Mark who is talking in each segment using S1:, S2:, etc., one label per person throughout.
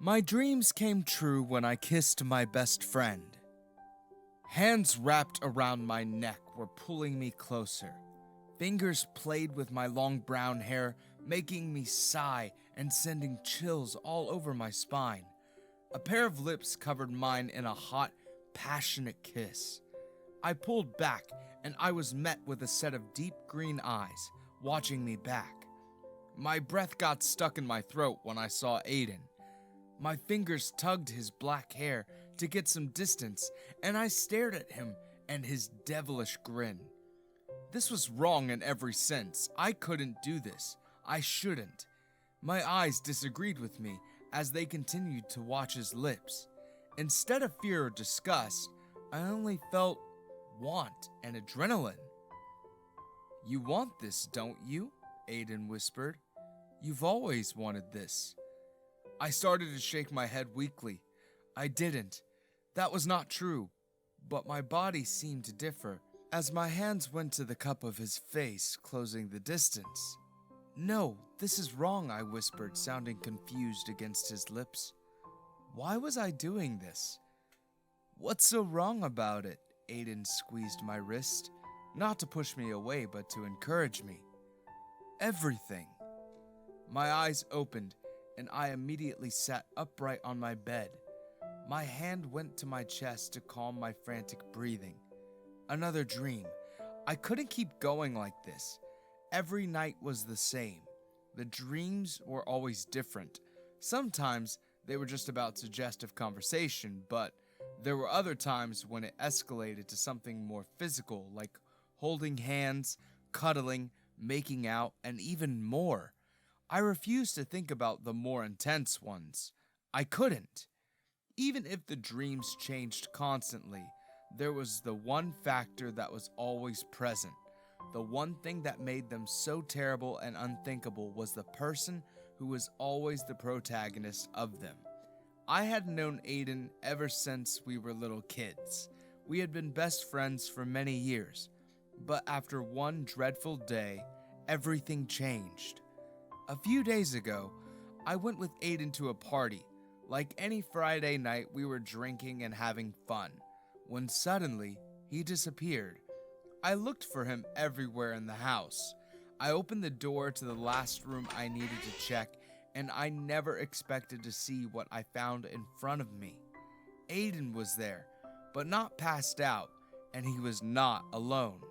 S1: My dreams came true when I kissed my best friend. Hands wrapped around my neck were pulling me closer. Fingers played with my long brown hair, making me sigh and sending chills all over my spine. A pair of lips covered mine in a hot, passionate kiss. I pulled back, and I was met with a set of deep green eyes, watching me back. My breath got stuck in my throat when I saw Aidan. My fingers tugged his black hair to get some distance, and I stared at him and his devilish grin. This was wrong in every sense. I couldn't do this. I shouldn't. My eyes disagreed with me as they continued to watch his lips. Instead of fear or disgust, I only felt want and adrenaline. "You want this, don't you?" Aidan whispered. "You've always wanted this." I started to shake my head weakly. I didn't. That was not true. But my body seemed to differ as my hands went to the cup of his face, closing the distance. "No, this is wrong," I whispered, sounding confused against his lips. Why was I doing this? "What's so wrong about it?" Aidan squeezed my wrist, not to push me away, but to encourage me. "Everything." My eyes opened, and I immediately sat upright on my bed. My hand went to my chest to calm my frantic breathing. Another dream. I couldn't keep going like this. Every night was the same. The dreams were always different. Sometimes they were just about suggestive conversation, but there were other times when it escalated to something more physical, like holding hands, cuddling, making out, and even more. I refused to think about the more intense ones. I couldn't. Even if the dreams changed constantly, there was the one factor that was always present. The one thing that made them so terrible and unthinkable was the person who was always the protagonist of them. I had known Aidan ever since we were little kids. We had been best friends for many years. But after one dreadful day, everything changed. A few days ago, I went with Aidan to a party. Like any Friday night, we were drinking and having fun, when suddenly, he disappeared. I looked for him everywhere in the house. I opened the door to the last room I needed to check, and I never expected to see what I found in front of me. Aidan was there, but not passed out, and he was not alone.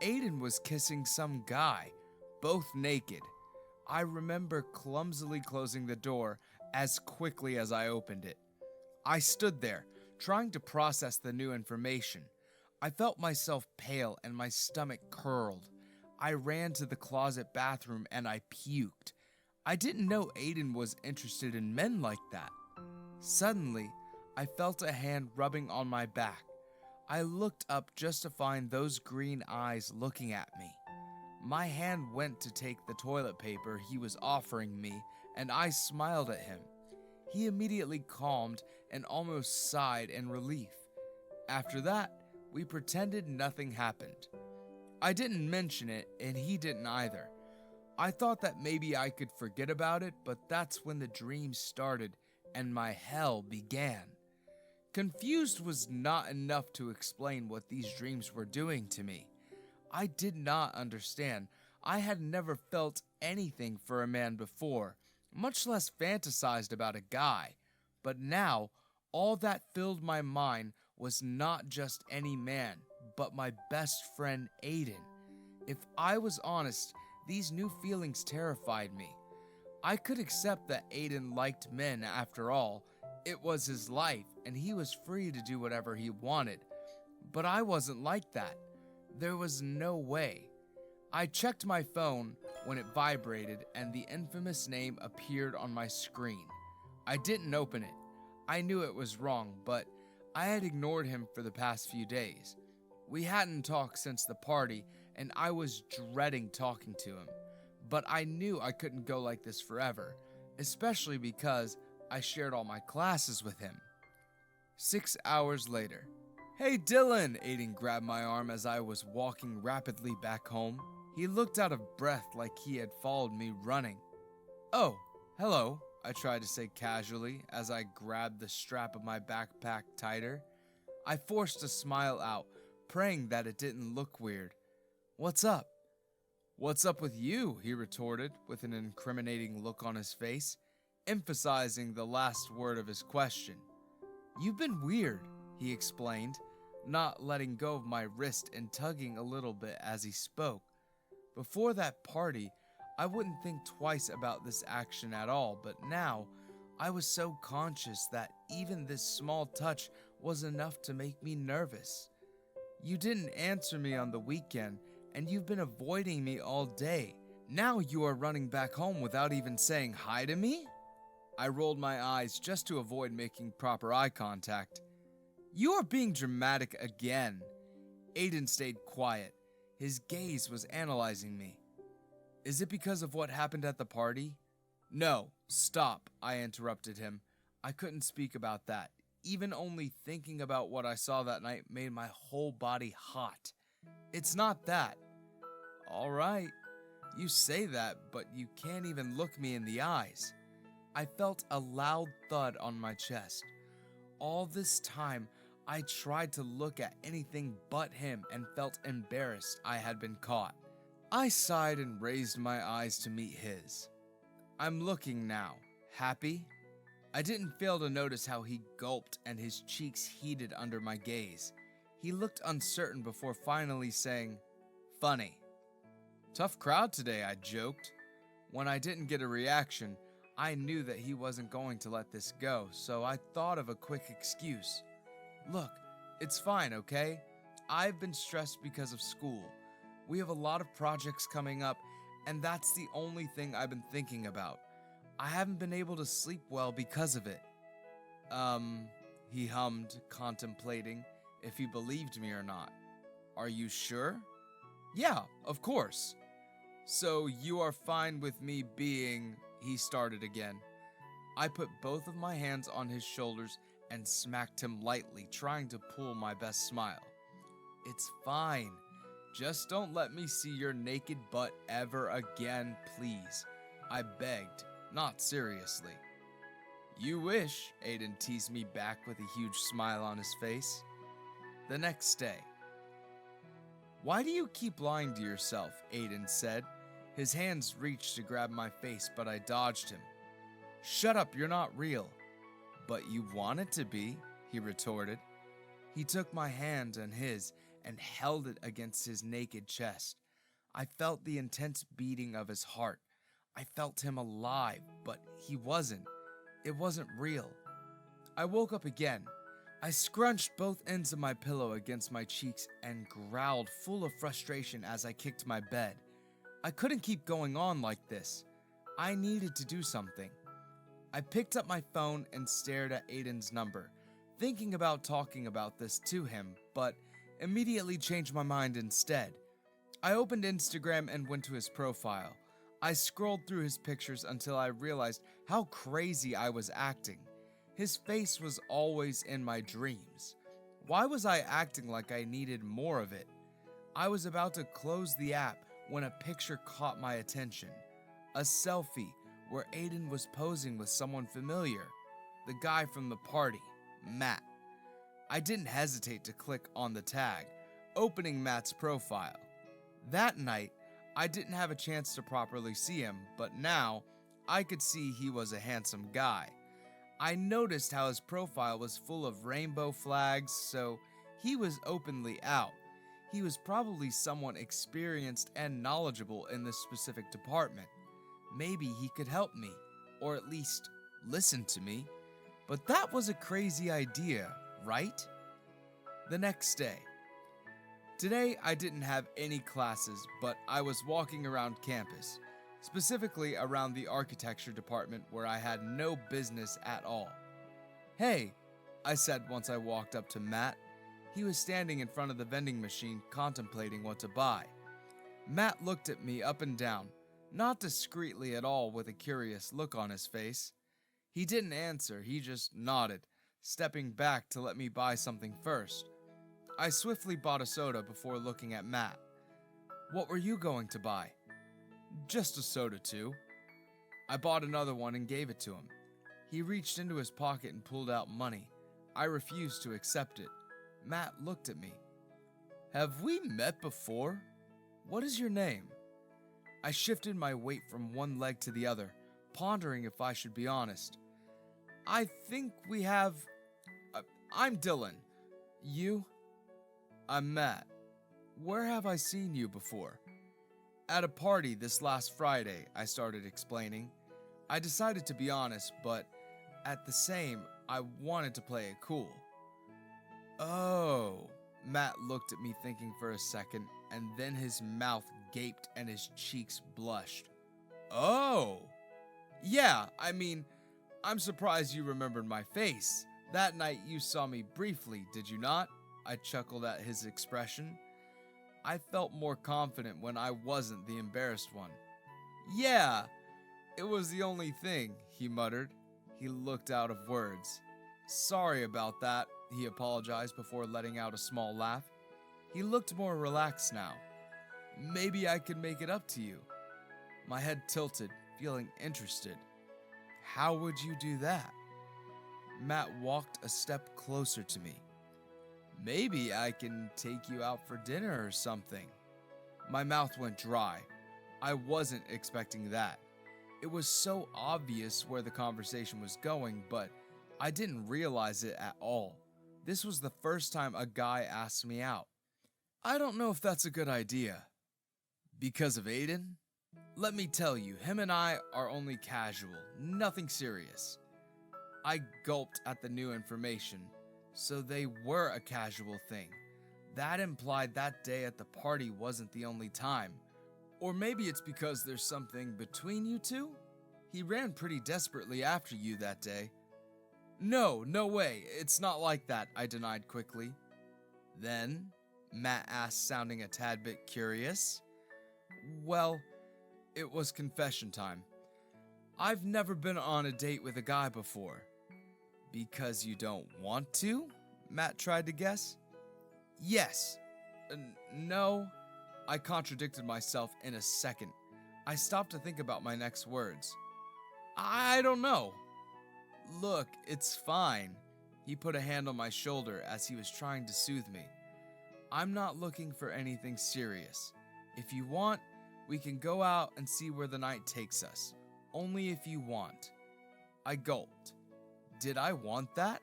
S1: Aidan was kissing some guy, both naked. I remember clumsily closing the door as quickly as I opened it. I stood there, trying to process the new information. I felt myself pale and my stomach curled. I ran to the closet bathroom and I puked. I didn't know Aidan was interested in men like that. Suddenly, I felt a hand rubbing on my back. I looked up just to find those green eyes looking at me. My hand went to take the toilet paper he was offering me, and I smiled at him. He immediately calmed and almost sighed in relief. After that, we pretended nothing happened. I didn't mention it, and he didn't either. I thought that maybe I could forget about it, but that's when the dream started and my hell began. Confused was not enough to explain what these dreams were doing to me. I did not understand. I had never felt anything for a man before, much less fantasized about a guy. But now, all that filled my mind was not just any man, but my best friend Aidan. If I was honest, these new feelings terrified me. I could accept that Aidan liked men after all. It was his life, and he was free to do whatever he wanted. But I wasn't like that. There was no way. I checked my phone when it vibrated and the infamous name appeared on my screen. I didn't open it. I knew it was wrong, but I had ignored him for the past few days. We hadn't talked since the party, and I was dreading talking to him. But I knew I couldn't go like this forever, especially because I shared all my classes with him. 6 hours later. "Hey Dylan!" Aidan grabbed my arm as I was walking rapidly back home. He looked out of breath like he had followed me running. "Oh, hello," I tried to say casually as I grabbed the strap of my backpack tighter. I forced a smile out, praying that it didn't look weird. "What's up?" "What's up with you?" he retorted, with an incriminating look on his face, emphasizing the last word of his question. "You've been weird," he explained, not letting go of my wrist and tugging a little bit as he spoke. Before that party, I wouldn't think twice about this action at all, but now, I was so conscious that even this small touch was enough to make me nervous. "You didn't answer me on the weekend, and you've been avoiding me all day. Now you are running back home without even saying hi to me?" I rolled my eyes just to avoid making proper eye contact. "You are being dramatic again." Aidan stayed quiet. His gaze was analyzing me. "Is it because of what happened at the party?" "No, stop," I interrupted him. I couldn't speak about that. Even only thinking about what I saw that night made my whole body hot. "It's not that." "All right, you say that, but you can't even look me in the eyes." I felt a loud thud on my chest. All this time, I tried to look at anything but him and felt embarrassed I had been caught. I sighed and raised my eyes to meet his. "I'm looking now. Happy?" I didn't fail to notice how he gulped and his cheeks heated under my gaze. He looked uncertain before finally saying, "Funny." "Tough crowd today," I joked. When I didn't get a reaction, I knew that he wasn't going to let this go, so I thought of a quick excuse. "Look, it's fine, okay? I've been stressed because of school. We have a lot of projects coming up, and that's the only thing I've been thinking about. I haven't been able to sleep well because of it." He hummed, contemplating if he believed me or not. "Are you sure?" "Yeah, of course." "So you are fine with me being—" he started again. I put both of my hands on his shoulders and smacked him lightly, trying to pull my best smile. "It's fine. Just don't let me see your naked butt ever again, please," I begged, not seriously. "You wish," Aidan teased me back with a huge smile on his face. The next day. "Why do you keep lying to yourself?" Aidan said. His hands reached to grab my face, but I dodged him. "Shut up, you're not real." "But you want it to be," he retorted. He took my hand in his and held it against his naked chest. I felt the intense beating of his heart. I felt him alive, but he wasn't. It wasn't real. I woke up again. I scrunched both ends of my pillow against my cheeks and growled, full of frustration as I kicked my bed. I couldn't keep going on like this. I needed to do something. I picked up my phone and stared at Aidan's number, thinking about talking about this to him, but immediately changed my mind instead. I opened Instagram and went to his profile. I scrolled through his pictures until I realized how crazy I was acting. His face was always in my dreams. Why was I acting like I needed more of it? I was about to close the app when a picture caught my attention. A selfie where Aidan was posing with someone familiar. The guy from the party, Matt. I didn't hesitate to click on the tag, opening Matt's profile. That night, I didn't have a chance to properly see him, but now I could see he was a handsome guy. I noticed how his profile was full of rainbow flags, so he was openly out. He was probably someone experienced and knowledgeable in this specific department. Maybe he could help me, or at least listen to me. But that was a crazy idea, right? The next day. Today, I didn't have any classes, but I was walking around campus, specifically around the architecture department where I had no business at all. "Hey," I said once I walked up to Matt. He was standing in front of the vending machine contemplating what to buy. Matt looked at me up and down, not discreetly at all, with a curious look on his face. He didn't answer, he just nodded, stepping back to let me buy something first. I swiftly bought a soda before looking at Matt. "What were you going to buy?" "Just a soda too." I bought another one and gave it to him. He reached into his pocket and pulled out money. I refused to accept it. Matt looked at me. Have we met before? What is your name? I shifted my weight from one leg to the other, pondering if I should be honest. I think we have... I'm Dylan. You? I'm Matt. Where have I seen you before? At a party this last Friday, I started explaining. I decided to be honest, but at the same, I wanted to play it cool. Oh, Matt looked at me thinking for a second, and then his mouth gaped and his cheeks blushed. Oh, yeah, I'm surprised you remembered my face. That night you saw me briefly, did you not? I chuckled at his expression. I felt more confident when I wasn't the embarrassed one. Yeah, it was the only thing, he muttered. He looked out of words. Sorry about that, he apologized before letting out a small laugh. He looked more relaxed now. Maybe I could make it up to you. My head tilted, feeling interested. How would you do that? Matt walked a step closer to me. Maybe I can take you out for dinner or something. My mouth went dry. I wasn't expecting that. It was so obvious where the conversation was going, but I didn't realize it at all. This was the first time a guy asked me out. I don't know if that's a good idea. Because of Aidan? Let me tell you, him and I are only casual, nothing serious. I gulped at the new information. So they were a casual thing. That implied that day at the party wasn't the only time. Or maybe it's because there's something between you two? He ran pretty desperately after you that day. No way, it's not like that, I denied quickly. Then, Matt asked, sounding a tad bit curious. Well, it was confession time. I've never been on a date with a guy before. Because you don't want to? Matt tried to guess. Yes. No. I contradicted myself in a second. I stopped to think about my next words. I don't know. Look, it's fine. He put a hand on my shoulder as he was trying to soothe me. I'm not looking for anything serious. If you want, we can go out and see where the night takes us. Only if you want. I gulped. Did I want that?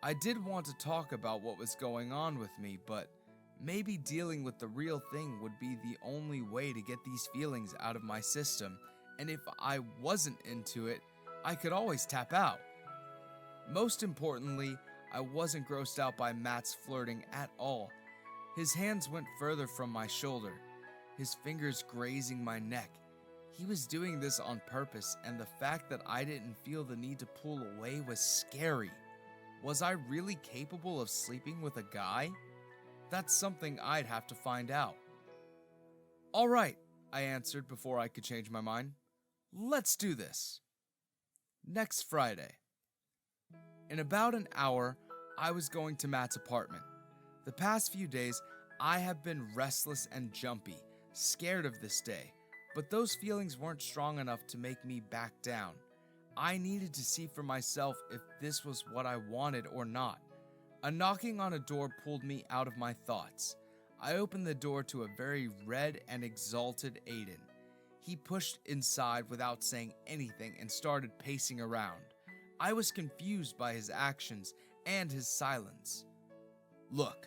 S1: I did want to talk about what was going on with me, but maybe dealing with the real thing would be the only way to get these feelings out of my system, and if I wasn't into it, I could always tap out. Most importantly, I wasn't grossed out by Matt's flirting at all. His hands went further from my shoulder, his fingers grazing my neck. He was doing this on purpose, and the fact that I didn't feel the need to pull away was scary. Was I really capable of sleeping with a guy? That's something I'd have to find out. All right, I answered before I could change my mind. Let's do this. Next Friday. In about an hour, I was going to Matt's apartment. The past few days, I have been restless and jumpy, scared of this day. But those feelings weren't strong enough to make me back down. I needed to see for myself if this was what I wanted or not. A knocking on a door pulled me out of my thoughts. I opened the door to a very red and exalted Aidan. He pushed inside without saying anything and started pacing around. I was confused by his actions and his silence. Look,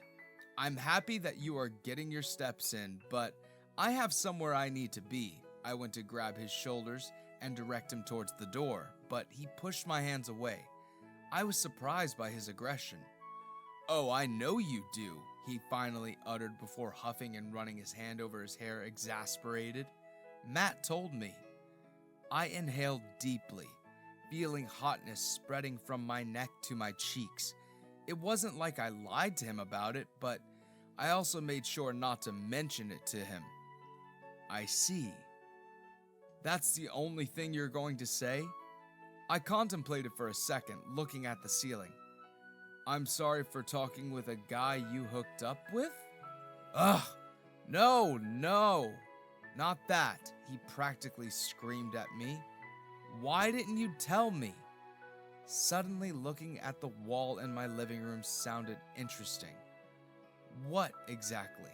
S1: I'm happy that you are getting your steps in, but I have somewhere I need to be. I went to grab his shoulders and direct him towards the door, but he pushed my hands away. I was surprised by his aggression. Oh, I know you do, he finally uttered before huffing and running his hand over his hair, exasperated. Matt told me. I inhaled deeply, feeling hotness spreading from my neck to my cheeks. It wasn't like I lied to him about it, but I also made sure not to mention it to him. I see. That's the only thing you're going to say? I contemplated for a second, looking at the ceiling. I'm sorry for talking with a guy you hooked up with? Ugh, no, not that, he practically screamed at me. Why didn't you tell me? Suddenly looking at the wall in my living room sounded interesting. What exactly?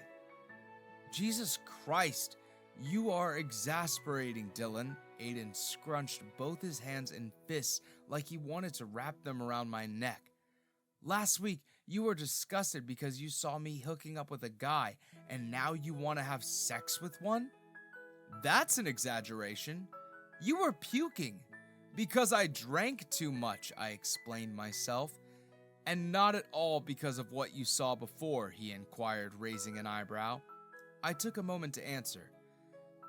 S1: Jesus Christ, you are exasperating, Dylan. Aidan scrunched both his hands in fists like he wanted to wrap them around my neck. Last week, you were disgusted because you saw me hooking up with a guy, and now you want to have sex with one? That's an exaggeration. You were puking. Because I drank too much, I explained myself. And not at all because of what you saw before, he inquired, raising an eyebrow. I took a moment to answer.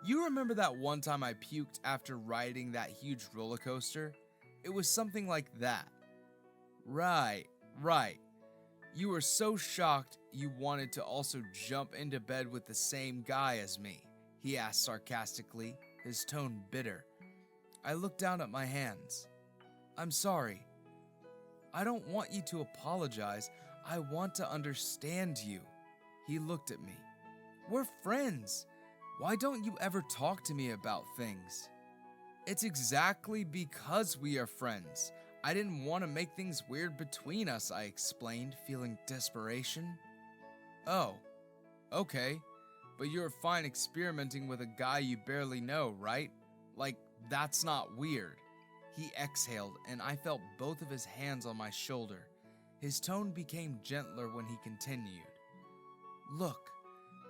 S1: You remember that one time I puked after riding that huge roller coaster? It was something like that. Right. You were so shocked you wanted to also jump into bed with the same guy as me, he asked sarcastically, his tone bitter. I looked down at my hands. I'm sorry. I don't want you to apologize. I want to understand you. He looked at me. We're friends. Why don't you ever talk to me about things? It's exactly because we are friends. I didn't want to make things weird between us, I explained, feeling desperation. Oh, okay. But you're fine experimenting with a guy you barely know, right? Like, that's not weird. He exhaled, and I felt both of his hands on my shoulder. His tone became gentler when he continued. Look,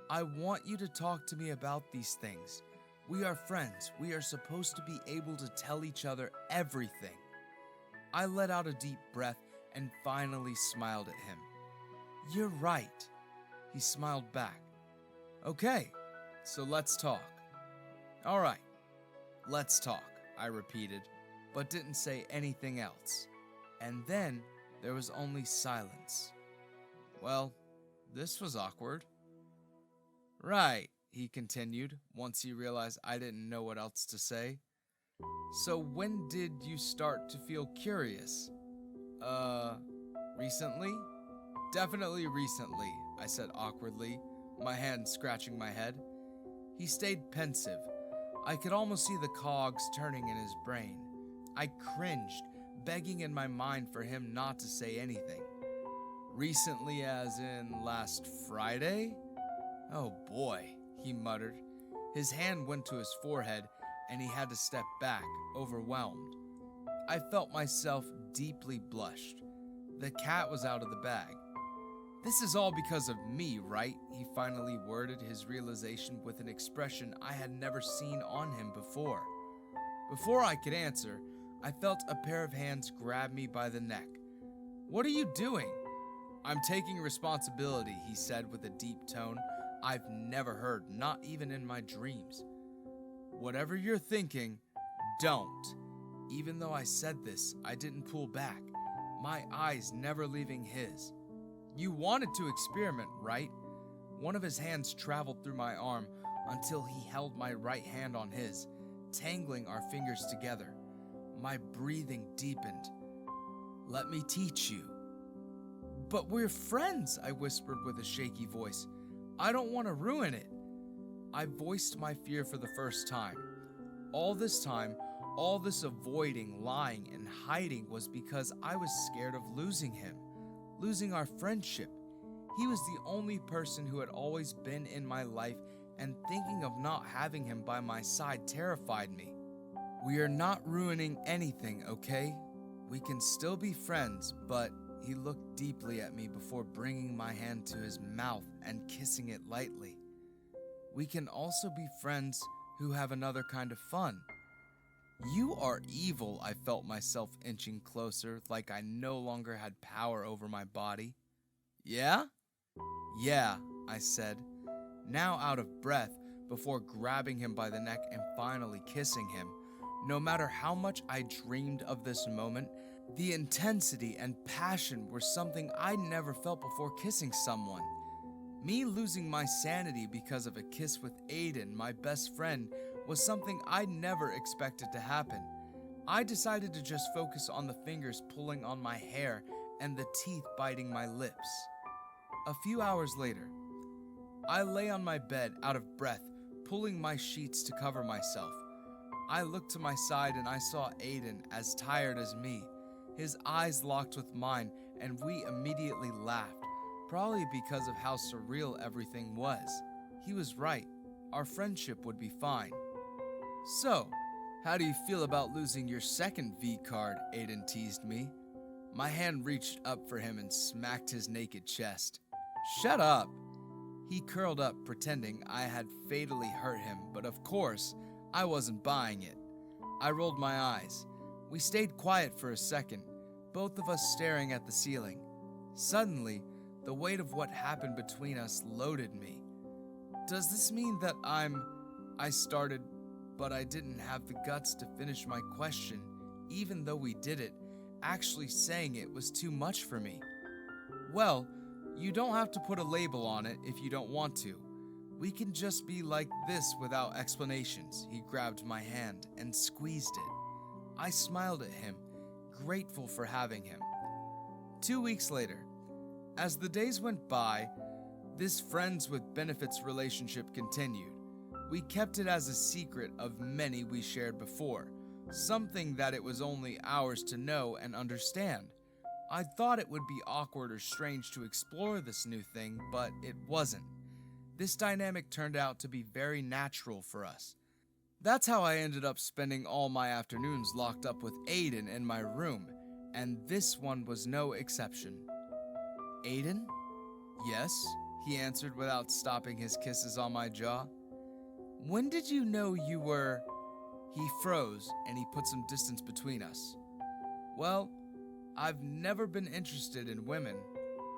S1: I want you to talk to me about these things. We are friends. We are supposed to be able to tell each other everything. I let out a deep breath and finally smiled at him. You're right. He smiled back. Okay, so let's talk. All right, let's talk, I repeated, but didn't say anything else. And then there was only silence. Well, this was awkward. Right, he continued, once he realized I didn't know what else to say. So when did you start to feel curious? Recently? Definitely recently, I said awkwardly, my hand scratching my head. He stayed pensive. I could almost see the cogs turning in his brain. I cringed, begging in my mind for him not to say anything. Recently as in last Friday? Oh boy, he muttered. His hand went to his forehead and he had to step back, overwhelmed. I felt myself deeply blushed. The cat was out of the bag. This is all because of me, right? He finally worded his realization with an expression I had never seen on him before. Before I could answer, I felt a pair of hands grab me by the neck. What are you doing? I'm taking responsibility, he said with a deep tone I've never heard, not even in my dreams. Whatever you're thinking, don't. Even though I said this, I didn't pull back, my eyes never leaving his. You wanted to experiment, right? One of his hands traveled through my arm until he held my right hand on his, tangling our fingers together. My breathing deepened. Let me teach you. But we're friends, I whispered with a shaky voice. I don't want to ruin it. I voiced my fear for the first time. All this time, all this avoiding, lying, and hiding was because I was scared of losing him, losing our friendship. He was the only person who had always been in my life, and thinking of not having him by my side terrified me. We are not ruining anything, okay? We can still be friends, but he looked deeply at me before bringing my hand to his mouth and kissing it lightly. We can also be friends who have another kind of fun. You are evil, I felt myself inching closer, like I no longer had power over my body. Yeah? Yeah, I said, now out of breath, before grabbing him by the neck and finally kissing him. No matter how much I dreamed of this moment, the intensity and passion were something I never felt before kissing someone. Me losing my sanity because of a kiss with Aidan, my best friend, was something I never expected to happen. I decided to just focus on the fingers pulling on my hair and the teeth biting my lips. A few hours later, I lay on my bed out of breath, pulling my sheets to cover myself. I looked to my side and I saw Aidan as tired as me. His eyes locked with mine and we immediately laughed, probably because of how surreal everything was. He was right. Our friendship would be fine. So, how do you feel about losing your second V card? Aidan teased me. My hand reached up for him and smacked his naked chest. Shut up! He curled up, pretending I had fatally hurt him, but of course, I wasn't buying it. I rolled my eyes. We stayed quiet for a second, both of us staring at the ceiling. Suddenly, the weight of what happened between us loaded me. Does this mean that I started, but I didn't have the guts to finish my question, even though we did it. Actually saying it was too much for me. Well, you don't have to put a label on it if you don't want to. We can just be like this without explanations. He grabbed my hand and squeezed it. I smiled at him, grateful for having him. 2 weeks later, as the days went by, this friends with benefits relationship continued. We kept it as a secret of many we shared before, something that it was only ours to know and understand. I thought it would be awkward or strange to explore this new thing, but it wasn't. This dynamic turned out to be very natural for us. That's how I ended up spending all my afternoons locked up with Aidan in my room, and this one was no exception. Aidan? Yes, he answered without stopping his kisses on my jaw. When did you know you were... He froze and he put some distance between us. Well, I've never been interested in women.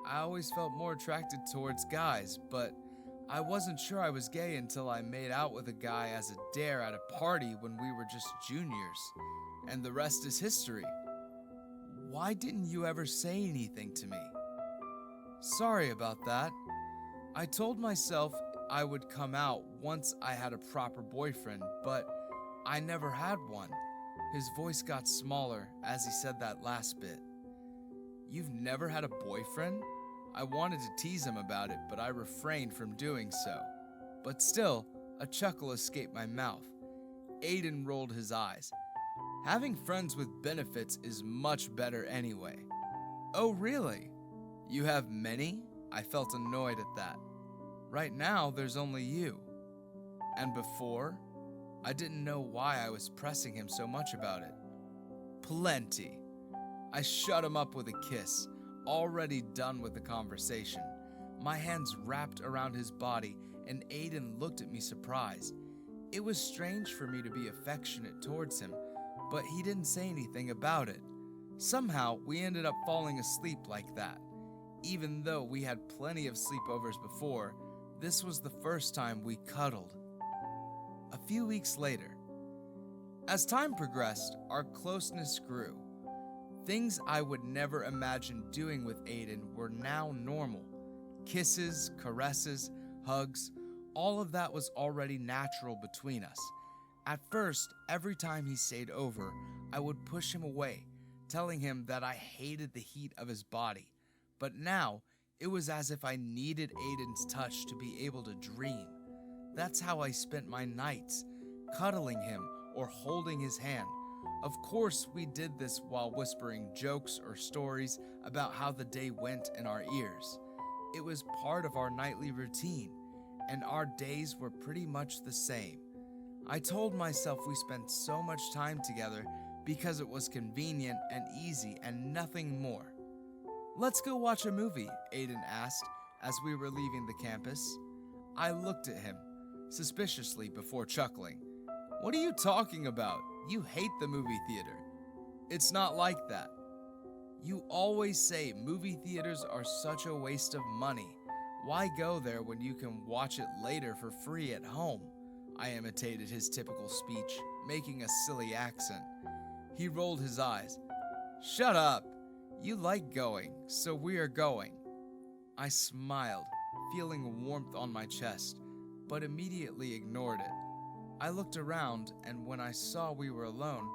S1: I always felt more attracted towards guys, but I wasn't sure I was gay until I made out with a guy as a dare at a party when we were just juniors. And the rest is history. Why didn't you ever say anything to me? Sorry about that. I told myself I would come out once I had a proper boyfriend, but I never had one. His voice got smaller as he said that last bit. You've never had a boyfriend? I wanted to tease him about it, but I refrained from doing so. But still, a chuckle escaped my mouth. Aidan rolled his eyes. Having friends with benefits is much better anyway. Oh, really? You have many? I felt annoyed at that. Right now, there's only you. And before? I didn't know why I was pressing him so much about it. Plenty. I shut him up with a kiss, already done with the conversation. My hands wrapped around his body, and Aidan looked at me surprised. It was strange for me to be affectionate towards him, but he didn't say anything about it. Somehow, we ended up falling asleep like that. Even though we had plenty of sleepovers before, this was the first time we cuddled. A few weeks later, as time progressed, our closeness grew. Things I would never imagine doing with Aidan were now normal. Kisses, caresses, hugs, all of that was already natural between us. At first, every time he stayed over, I would push him away, telling him that I hated the heat of his body. But now, it was as if I needed Aidan's touch to be able to dream. That's how I spent my nights, cuddling him or holding his hand. Of course, we did this while whispering jokes or stories about how the day went in our ears. It was part of our nightly routine, and our days were pretty much the same. I told myself we spent so much time together because it was convenient and easy and nothing more. Let's go watch a movie, Aidan asked as we were leaving the campus. I looked at him suspiciously before chuckling. What are you talking about? You hate the movie theater. It's not like that. You always say movie theaters are such a waste of money. Why go there when you can watch it later for free at home? I imitated his typical speech, making a silly accent. He rolled his eyes. Shut up. You like going, so we are going. I smiled, feeling warmth on my chest, but immediately ignored it. I looked around, and when I saw we were alone,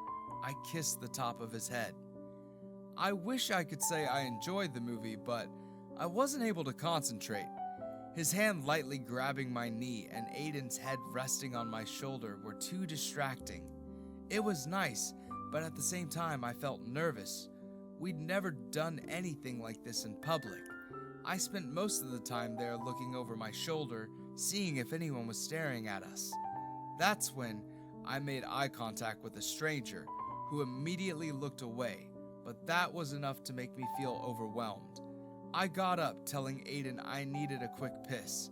S1: I kissed the top of his head. I wish I could say I enjoyed the movie, but I wasn't able to concentrate. His hand lightly grabbing my knee and Aidan's head resting on my shoulder were too distracting. It was nice, but at the same time I felt nervous. We'd never done anything like this in public. I spent most of the time there looking over my shoulder, seeing if anyone was staring at us. That's when I made eye contact with a stranger, who immediately looked away, but that was enough to make me feel overwhelmed. I got up, telling Aidan I needed a quick piss.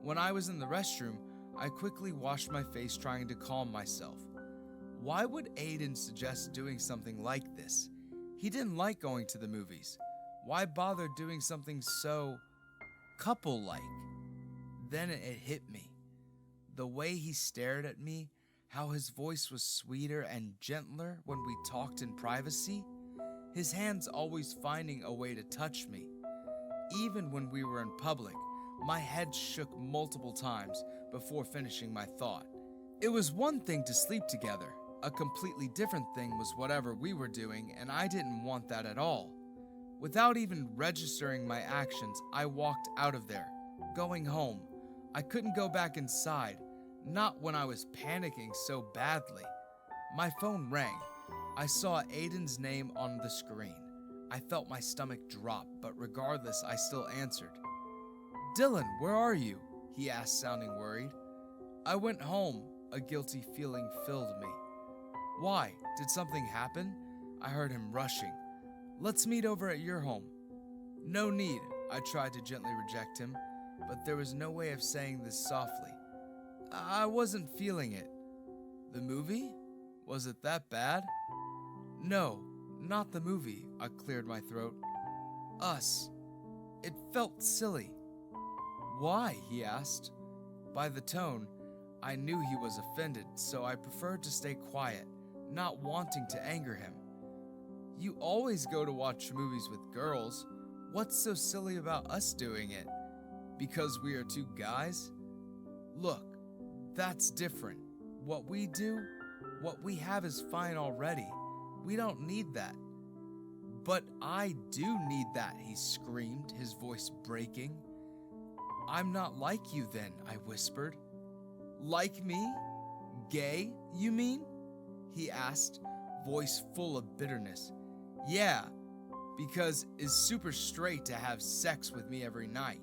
S1: When I was in the restroom, I quickly washed my face trying to calm myself. Why would Aidan suggest doing something like this? He didn't like going to the movies. Why bother doing something so couple-like? Then it hit me. The way he stared at me, how his voice was sweeter and gentler when we talked in privacy, his hands always finding a way to touch me. Even when we were in public, my head shook multiple times before finishing my thought. It was one thing to sleep together. A completely different thing was whatever we were doing, and I didn't want that at all. Without even registering my actions, I walked out of there, going home. I couldn't go back inside, not when I was panicking so badly. My phone rang. I saw Aidan's name on the screen. I felt my stomach drop, but regardless, I still answered. "Dylan, where are you?" he asked, sounding worried. "I went home." A guilty feeling filled me. "Why? Did something happen?" I heard him rushing. "Let's meet over at your home." "No need." I tried to gently reject him, but there was no way of saying this softly. I wasn't feeling it. "The movie? Was it that bad?" "No, not the movie," I cleared my throat. "Us. It felt silly." "Why?" he asked. By the tone, I knew he was offended, so I preferred to stay quiet, not wanting to anger him. "You always go to watch movies with girls. What's so silly about us doing it? Because we are two guys? Look, that's different. What we do, what we have is fine already. We don't need that." "But I do need that," he screamed, his voice breaking. "I'm not like you then," I whispered. "Like me? Gay, you mean?" he asked, voice full of bitterness. "Yeah, because it's super straight to have sex with me every night."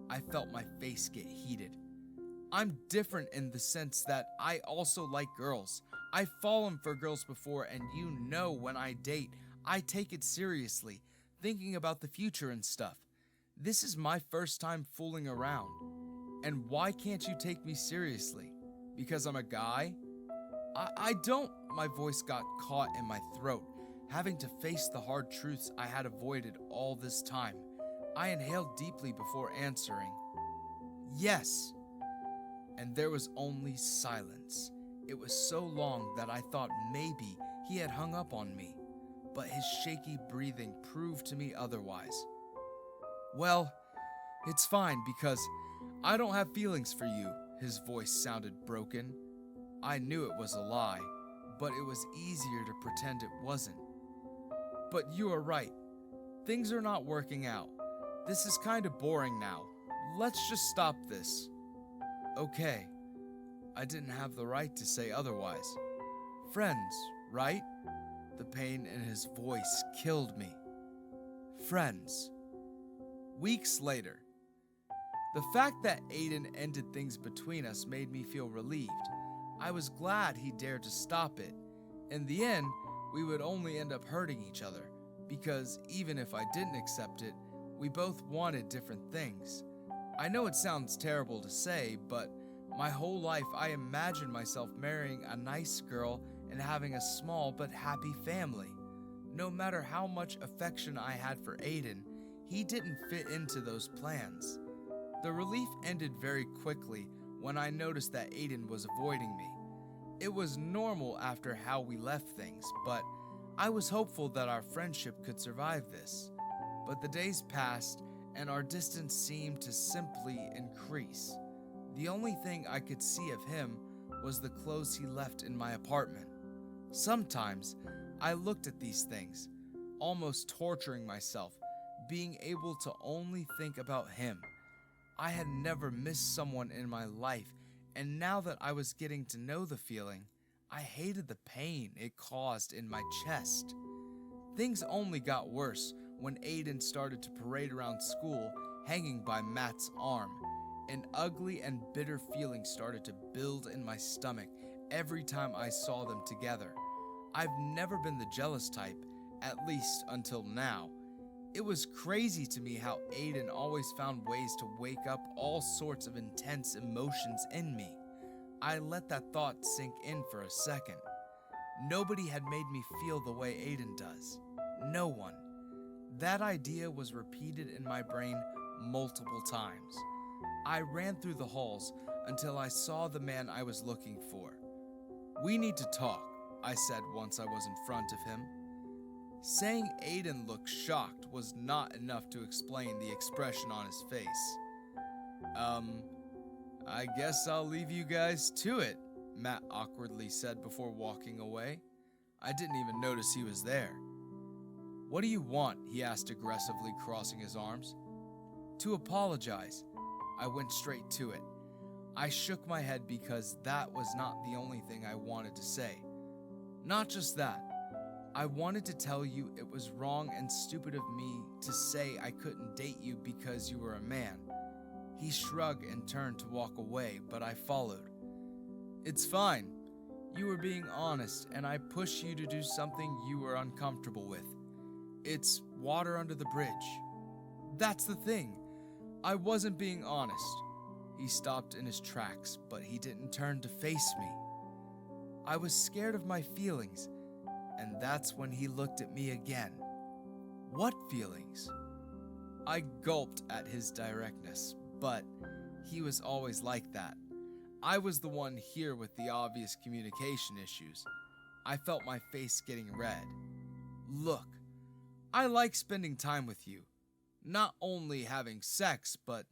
S1: I felt my face get heated. "I'm different in the sense that I also like girls. I've fallen for girls before, and you know when I date, I take it seriously, thinking about the future and stuff. This is my first time fooling around. And why can't you take me seriously? Because I'm a guy?" I don't. My voice got caught in my throat, having to face the hard truths I had avoided all this time. I inhaled deeply before answering. "Yes." And there was only silence. It was so long that I thought maybe he had hung up on me, but his shaky breathing proved to me otherwise. "Well, it's fine because I don't have feelings for you." His voice sounded broken. I knew it was a lie, but it was easier to pretend it wasn't. "But you are right. Things are not working out. This is kind of boring now. Let's just stop this." "Okay." I didn't have the right to say otherwise. "Friends, right?" The pain in his voice killed me. "Friends." Weeks later. The fact that Aidan ended things between us made me feel relieved. I was glad he dared to stop it. In the end, we would only end up hurting each other, because even if I didn't accept it, we both wanted different things. I know it sounds terrible to say, but my whole life I imagined myself marrying a nice girl and having a small but happy family. No matter how much affection I had for Aidan, he didn't fit into those plans. The relief ended very quickly when I noticed that Aidan was avoiding me. It was normal after how we left things, but I was hopeful that our friendship could survive this. But the days passed, and our distance seemed to simply increase. The only thing I could see of him was the clothes he left in my apartment. Sometimes I looked at these things, almost torturing myself, being able to only think about him. I had never missed someone in my life, and now that I was getting to know the feeling, I hated the pain it caused in my chest. Things only got worse when Aidan started to parade around school hanging by Matt's arm. An ugly and bitter feeling started to build in my stomach every time I saw them together. I've never been the jealous type, at least until now. It was crazy to me how Aidan always found ways to wake up all sorts of intense emotions in me. I let that thought sink in for a second. Nobody had made me feel the way Aidan does. No one. That idea was repeated in my brain multiple times. I ran through the halls until I saw the man I was looking for. "We need to talk," I said once I was in front of him. Saying Aidan looked shocked was not enough to explain the expression on his face. I guess I'll leave you guys to it," Matt awkwardly said before walking away. I didn't even notice he was there. "What do you want?" he asked aggressively, crossing his arms. "To apologize." I went straight to it. I shook my head because that was not the only thing I wanted to say. Not just that. I wanted to tell you it was wrong and stupid of me to say I couldn't date you because you were a man. He shrugged and turned to walk away, but I followed. "It's fine. You were being honest, and I pushed you to do something you were uncomfortable with. It's water under the bridge." That's the thing. I wasn't being honest. He stopped in his tracks, but he didn't turn to face me. I was scared of my feelings, and that's when he looked at me again. What feelings? I gulped at his directness, but he was always like that. I was the one here with the obvious communication issues. I felt my face getting red. "Look, I like spending time with you. Not only having sex, but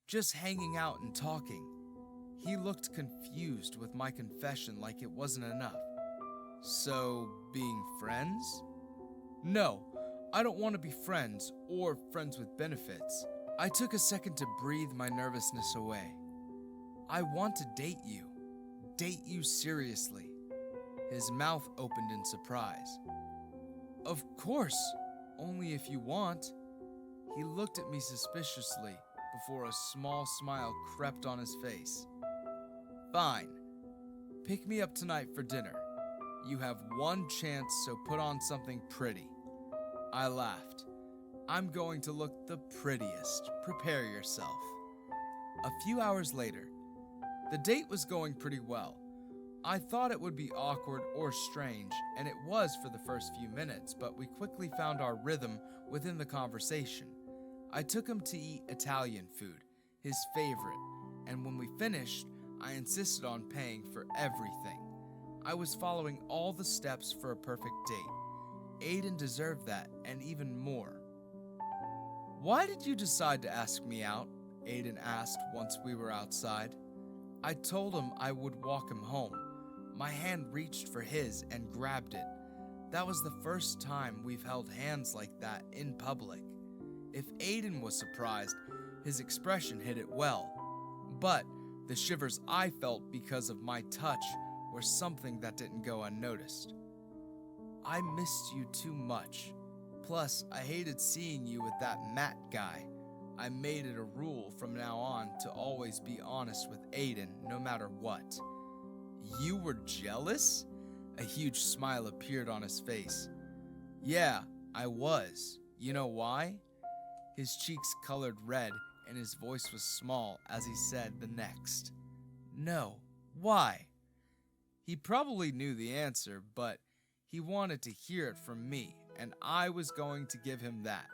S1: just hanging out and talking." He looked confused with my confession like it wasn't enough. "So, being friends?" "No, I don't want to be friends or friends with benefits." I took a second to breathe my nervousness away. "I want to date you. Date you seriously." His mouth opened in surprise. "Of course, only if you want." He looked at me suspiciously before a small smile crept on his face. "Fine. Pick me up tonight for dinner. You have one chance, so put on something pretty." I laughed. "I'm going to look the prettiest. Prepare yourself." A few hours later, the date was going pretty well. I thought it would be awkward or strange, and it was for the first few minutes, but we quickly found our rhythm within the conversation. I took him to eat Italian food, his favorite, and when we finished, I insisted on paying for everything. I was following all the steps for a perfect date. Aidan deserved that, and even more. "Why did you decide to ask me out?" Aidan asked once we were outside. I told him I would walk him home. My hand reached for his and grabbed it. That was the first time we've held hands like that in public. If Aidan was surprised, his expression hid it well. But the shivers I felt because of my touch were something that didn't go unnoticed. "I missed you too much. Plus, I hated seeing you with that Matt guy. I made it a rule from now on to always be honest with Aidan, no matter what." "You were jealous?" A huge smile appeared on his face. "Yeah, I was. You know why?" His cheeks colored red, and his voice was small as he said the next. "No, why?" He probably knew the answer, but he wanted to hear it from me, and I was going to give him that.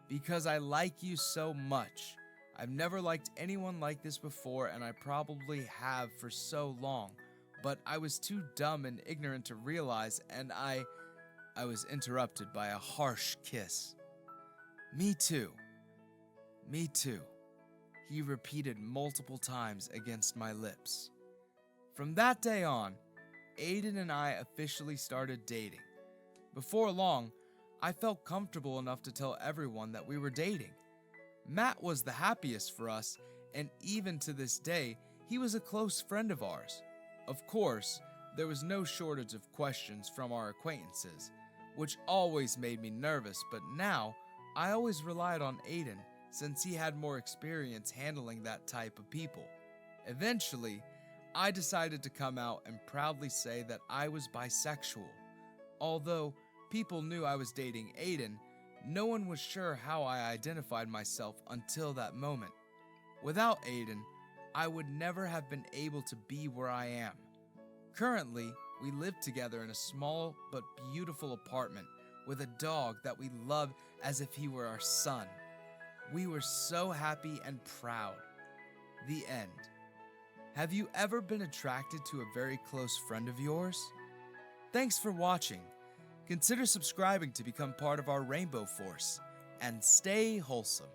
S1: "Because I like you so much. I've never liked anyone like this before, and I probably have for so long, but I was too dumb and ignorant to realize, and I was interrupted by a harsh kiss. "Me too. Me too," he repeated multiple times against my lips. From that day on, Aidan and I officially started dating. Before long, I felt comfortable enough to tell everyone that we were dating. Matt was the happiest for us, and even to this day, he was a close friend of ours. Of course, There was no shortage of questions from our acquaintances, which always made me nervous, but now I always relied on Aidan since he had more experience handling that type of people. Eventually, I decided to come out and proudly say that I was bisexual. Although people knew I was dating Aidan, no one was sure how I identified myself until that moment. Without Aidan, I would never have been able to be where I am. Currently, we live together in a small but beautiful apartment with a dog that we love as if he were our son. We were so happy and proud. The end. Have you ever been attracted to a very close friend of yours? Thanks for watching. Consider subscribing to become part of our Rainbow Force, and stay wholesome.